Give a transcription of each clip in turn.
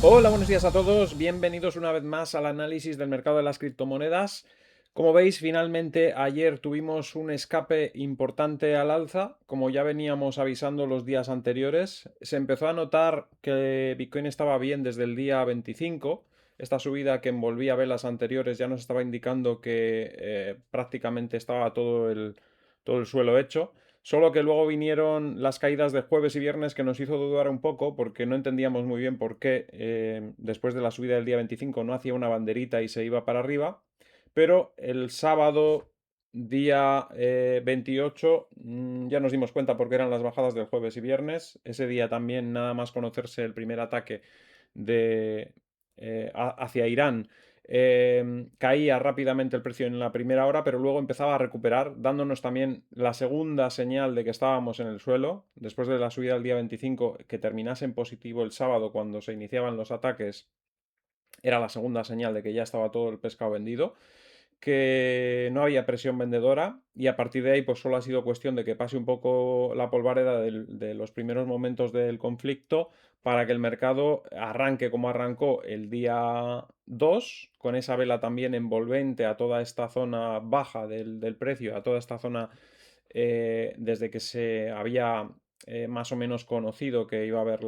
Hola, buenos días a todos. Bienvenidos una vez más al análisis del mercado de las criptomonedas. Como veis, finalmente ayer tuvimos un escape importante al alza. Como ya veníamos avisando los días anteriores, se empezó a notar que Bitcoin estaba bien desde el día 25. Esta subida que envolvía velas anteriores ya nos estaba indicando que prácticamente estaba todo el suelo hecho. Solo que luego vinieron las caídas de jueves y viernes que nos hizo dudar un poco porque no entendíamos muy bien por qué después de la subida del día 25 no hacía una banderita y se iba para arriba. Pero el sábado, día 28, ya nos dimos cuenta porque eran las bajadas del jueves y viernes. Ese día también, nada más conocerse el primer ataque de, hacia Irán, caía rápidamente el precio en la primera hora, pero luego empezaba a recuperar, dándonos también la segunda señal de que estábamos en el suelo, después de la subida del día 25, que terminase en positivo el sábado cuando se iniciaban los ataques, era la segunda señal de que ya estaba todo el pescado vendido, que no había presión vendedora y a partir de ahí pues solo ha sido cuestión de que pase un poco la polvareda de los primeros momentos del conflicto para que el mercado arranque como arrancó el día 2 con esa vela también envolvente a toda esta zona baja del precio, a toda esta zona desde que se había más o menos conocido que iba a haber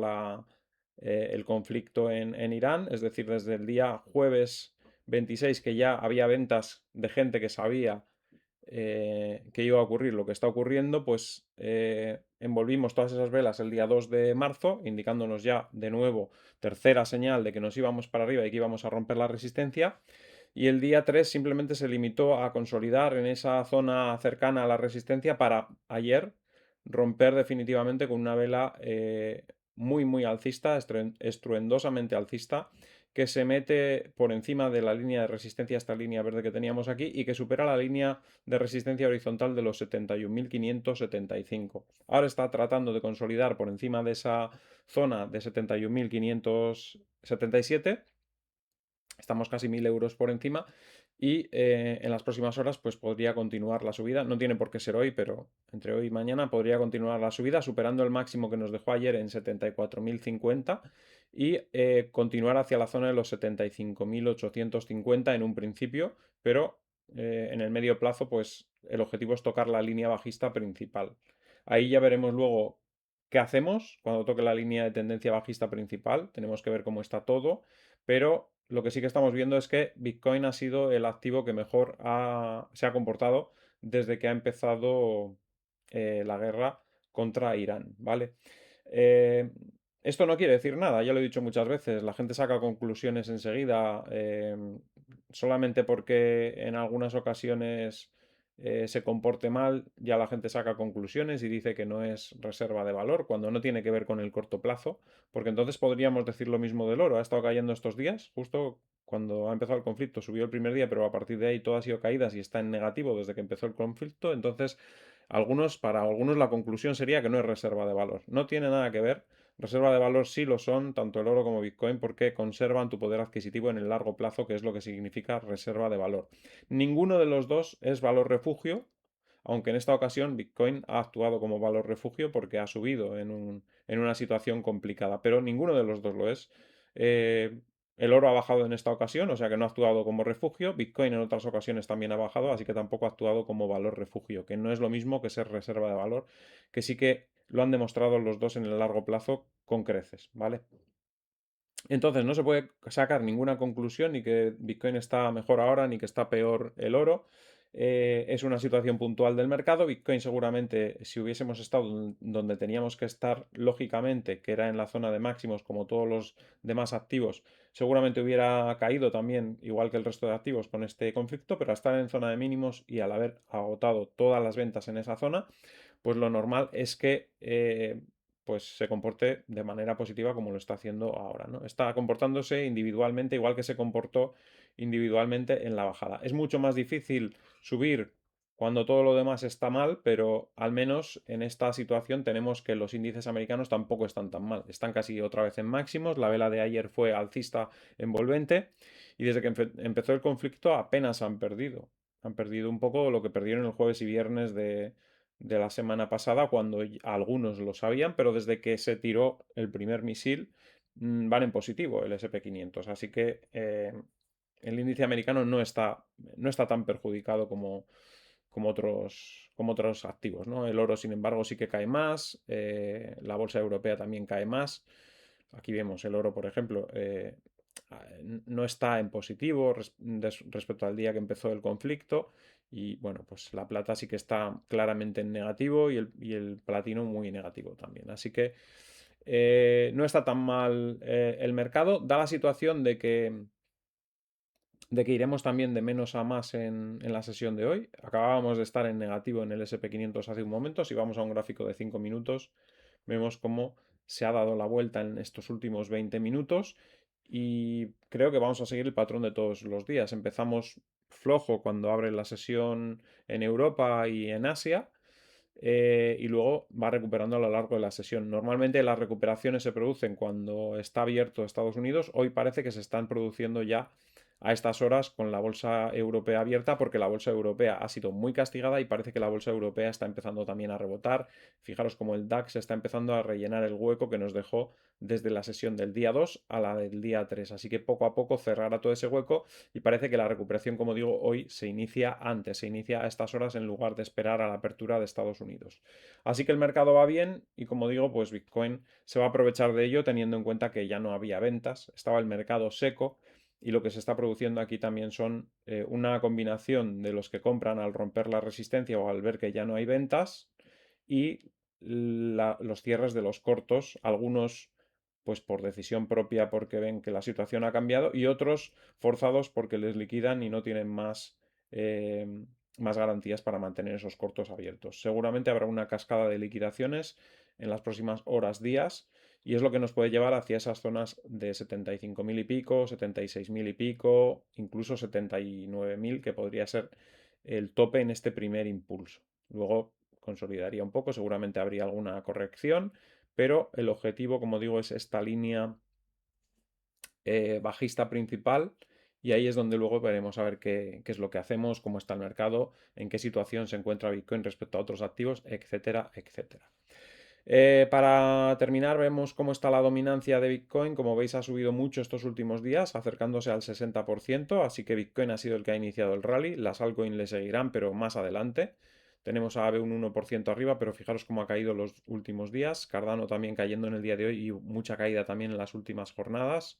el conflicto en Irán, es decir, desde el día jueves 26 que ya había ventas de gente que sabía que iba a ocurrir lo que está ocurriendo, pues envolvimos todas esas velas el día 2 de marzo, indicándonos ya de nuevo tercera señal de que nos íbamos para arriba y que íbamos a romper la resistencia. Y el día 3 simplemente se limitó a consolidar en esa zona cercana a la resistencia para ayer romper definitivamente con una vela muy alcista, estruendosamente alcista, que se mete por encima de la línea de resistencia, esta línea verde que teníamos aquí, y que supera la línea de resistencia horizontal de los 71.575. Ahora está tratando de consolidar por encima de esa zona de 71.577. Estamos casi 1.000 euros por encima y en las próximas horas pues podría continuar la subida. No tiene por qué ser hoy, pero entre hoy y mañana podría continuar la subida superando el máximo que nos dejó ayer en 74.050 y continuar hacia la zona de los 75.850 en un principio, pero en el medio plazo pues el objetivo es tocar la línea bajista principal. Ahí ya veremos luego qué hacemos cuando toque la línea de tendencia bajista principal. Tenemos que ver cómo está todo, pero lo que sí que estamos viendo es que Bitcoin ha sido el activo que mejor se ha comportado desde que ha empezado la guerra contra Irán, ¿vale? Eh, Esto no quiere decir nada, ya lo he dicho muchas veces, la gente saca conclusiones enseguida solamente porque en algunas ocasiones se comporte mal, ya la gente saca conclusiones y dice que no es reserva de valor, cuando no tiene que ver con el corto plazo, porque entonces podríamos decir lo mismo del oro. Ha estado cayendo estos días, justo cuando ha empezado el conflicto, subió el primer día, pero a partir de ahí todo ha sido caídas y está en negativo desde que empezó el conflicto. Entonces, para algunos la conclusión sería que no es reserva de valor. No tiene nada que ver. Reserva de valor sí lo son, tanto el oro como Bitcoin, porque conservan tu poder adquisitivo en el largo plazo, que es lo que significa reserva de valor. Ninguno de los dos es valor refugio, aunque en esta ocasión Bitcoin ha actuado como valor refugio porque ha subido en una situación complicada, pero ninguno de los dos lo es. Eh, el oro ha bajado en esta ocasión, o sea que no ha actuado como refugio. Bitcoin en otras ocasiones también ha bajado, así que tampoco ha actuado como valor refugio, que no es lo mismo que ser reserva de valor, que sí que lo han demostrado los dos en el largo plazo con creces, ¿vale? Entonces no se puede sacar ninguna conclusión ni que Bitcoin está mejor ahora ni que está peor el oro. Es una situación puntual del mercado. Bitcoin seguramente si hubiésemos estado donde teníamos que estar lógicamente, que era en la zona de máximos como todos los demás activos, seguramente hubiera caído también igual que el resto de activos con este conflicto, pero al estar en zona de mínimos y al haber agotado todas las ventas en esa zona, pues lo normal es que pues se comporte de manera positiva como lo está haciendo ahora, ¿no? Está comportándose individualmente igual que se comportó individualmente en la bajada. Es mucho más difícil subir cuando todo lo demás está mal, pero al menos en esta situación tenemos que los índices americanos tampoco están tan mal. Están casi otra vez en máximos. La vela de ayer fue alcista envolvente y desde que empezó el conflicto apenas han perdido. Han perdido un poco lo que perdieron el jueves y viernes de la semana pasada, cuando algunos lo sabían, pero desde que se tiró el primer misil, van en positivo el SP 500. Así que el índice americano no está tan perjudicado como otros activos, ¿no? El oro, sin embargo, sí que cae más. La bolsa europea también cae más. Aquí vemos el oro, por ejemplo, no está en positivo respecto al día que empezó el conflicto. Y bueno, pues la plata sí que está claramente en negativo y el platino muy negativo también. Así que no está tan mal el mercado. Da la situación de que iremos también de menos a más en la sesión de hoy. Acabábamos de estar en negativo en el SP 500 hace un momento. Si vamos a un gráfico de 5 minutos, vemos cómo se ha dado la vuelta en estos últimos 20 minutos y creo que vamos a seguir el patrón de todos los días. Empezamos flojo cuando abre la sesión en Europa y en Asia. Y luego va recuperando a lo largo de la sesión. Normalmente las recuperaciones se producen cuando está abierto Estados Unidos. Hoy parece que se están produciendo ya a estas horas con la bolsa europea abierta porque la bolsa europea ha sido muy castigada y parece que la bolsa europea está empezando también a rebotar. Fijaros como el DAX está empezando a rellenar el hueco que nos dejó desde la sesión del día 2 a la del día 3. Así que poco a poco cerrará todo ese hueco y parece que la recuperación, como digo, hoy se inicia antes, se inicia a estas horas en lugar de esperar a la apertura de Estados Unidos. Así que el mercado va bien y, como digo, pues Bitcoin se va a aprovechar de ello teniendo en cuenta que ya no había ventas, estaba el mercado seco y lo que se está produciendo aquí también son una combinación de los que compran al romper la resistencia o al ver que ya no hay ventas y los cierres de los cortos, algunos pues por decisión propia porque ven que la situación ha cambiado y otros forzados porque les liquidan y no tienen eh, más garantías para mantener esos cortos abiertos. Seguramente habrá una cascada de liquidaciones en las próximas horas, días, y es lo que nos puede llevar hacia esas zonas de 75.000 y pico, 76.000 y pico, incluso 79.000, que podría ser el tope en este primer impulso. Luego consolidaría un poco, seguramente habría alguna corrección, pero el objetivo, como digo, es esta línea bajista principal y ahí es donde luego veremos a ver qué es lo que hacemos, cómo está el mercado, en qué situación se encuentra Bitcoin respecto a otros activos, etcétera, etcétera. Para terminar, vemos cómo está la dominancia de Bitcoin. Como veis, ha subido mucho estos últimos días, acercándose al 60%, así que Bitcoin ha sido el que ha iniciado el rally. Las altcoins le seguirán, pero más adelante. Tenemos a AVE un 1% arriba, pero fijaros cómo ha caído los últimos días. Cardano también cayendo en el día de hoy y mucha caída también en las últimas jornadas.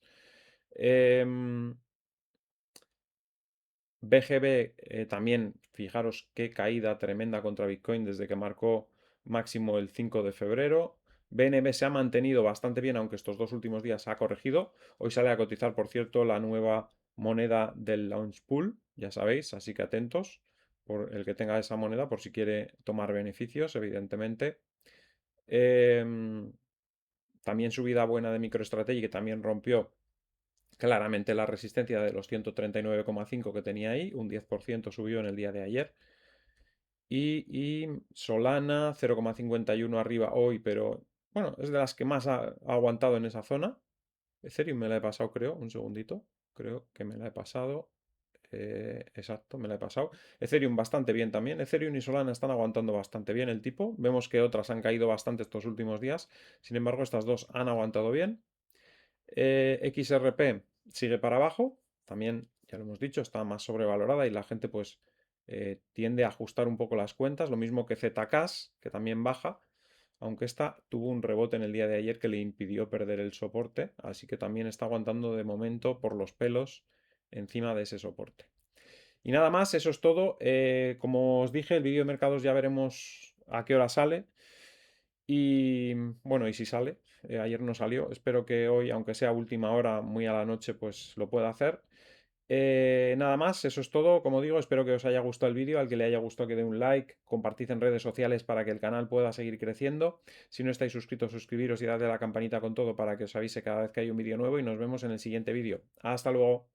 BGB también, fijaros qué caída tremenda contra Bitcoin desde que marcó máximo el 5 de febrero. BNB se ha mantenido bastante bien, aunque estos dos últimos días ha corregido. Hoy sale a cotizar, por cierto, la nueva moneda del Launch Pool, ya sabéis, así que atentos por el que tenga esa moneda, por si quiere tomar beneficios, evidentemente. Em, También subida buena de MicroStrategy, que también rompió claramente la resistencia de los 139,5 que tenía ahí, un 10% subió en el día de ayer. Y Solana 0,51 arriba hoy, pero bueno, es de las que más ha aguantado en esa zona. Ethereum me la he pasado, creo, un segundito. Creo que me la he pasado. Exacto, me la he pasado. Ethereum bastante bien también. Ethereum y Solana están aguantando bastante bien el tipo. Vemos que otras han caído bastante estos últimos días. Sin embargo, estas dos han aguantado bien. XRP sigue para abajo, también ya lo hemos dicho, está más sobrevalorada y la gente pues tiende a ajustar un poco las cuentas, lo mismo que Zcash, que también baja, aunque esta tuvo un rebote en el día de ayer que le impidió perder el soporte, así que también está aguantando de momento por los pelos encima de ese soporte. Y nada más, eso es todo. Como os dije, el vídeo de mercados ya veremos a qué hora sale. Y bueno, y si sale, ayer no salió, espero que hoy, aunque sea última hora, muy a la noche, pues lo pueda hacer. Nada más, eso es todo. Como digo, espero que os haya gustado el vídeo. Al que le haya gustado, que dé un like, compartid en redes sociales para que el canal pueda seguir creciendo. Si no estáis suscritos, suscribiros y dadle a la campanita con todo para que os avise cada vez que hay un vídeo nuevo. Y nos vemos en el siguiente vídeo. Hasta luego.